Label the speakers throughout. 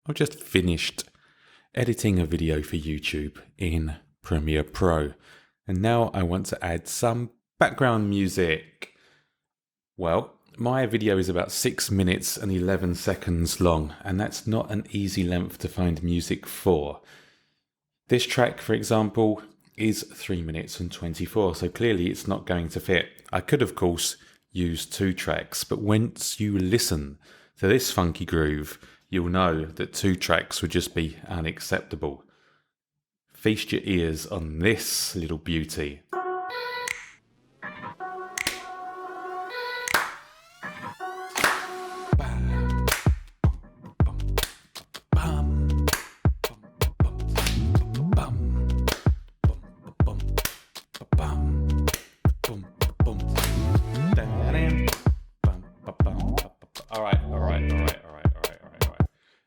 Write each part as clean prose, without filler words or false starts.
Speaker 1: I've just finished editing a video for YouTube in Premiere Pro, and now I want to add some background music. Well, my video is about 6 minutes and 11 seconds long, and that's not an easy length to find music for. This track, for example, is 3 minutes and 24, so clearly it's not going to fit. I could, of course, use 2 tracks, but once you listen to this funky groove, you'll know that 2 tracks would just be unacceptable. Feast your ears on this little beauty.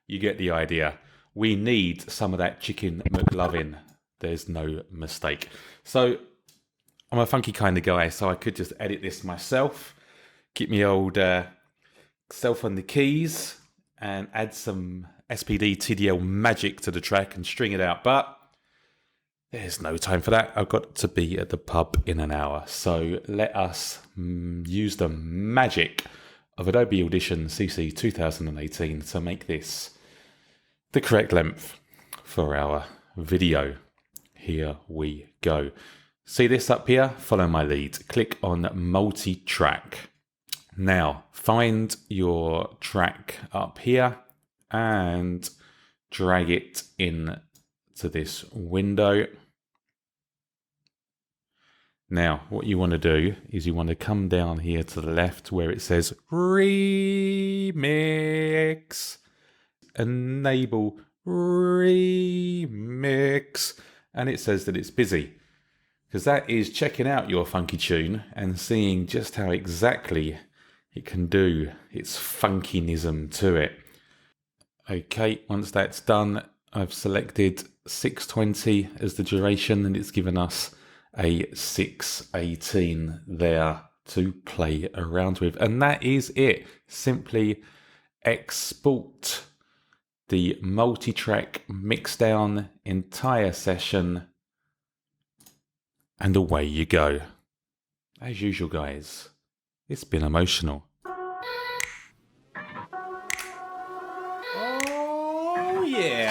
Speaker 1: You get the idea. We need some of that chicken McLovin. There's no mistake. So I'm a funky kind of guy, so I could just edit this myself, keep my old self on the keys, and add some SPDTDL magic to the track and string it out. But there's no time for that. I've got to be at the pub in an hour. So let us use the magic of Adobe Audition CC 2018 to make this the correct length for our video. Here we go. See this up here? Follow my lead. Click on multi-track. Now find your track up here and drag it in to this window. Now what you want to do is you want to come down here to the left where it says remix. Enable remix, and it says that it's busy because that is checking out your funky tune and seeing just how exactly it can do its funkinism to it. Okay, once that's done, I've selected 620 as the duration, and it's given us a 618 there to play around with, and that is it. Simply export the multi-track mixdown entire session, and away you go. As usual, guys, it's been emotional. Oh yeah!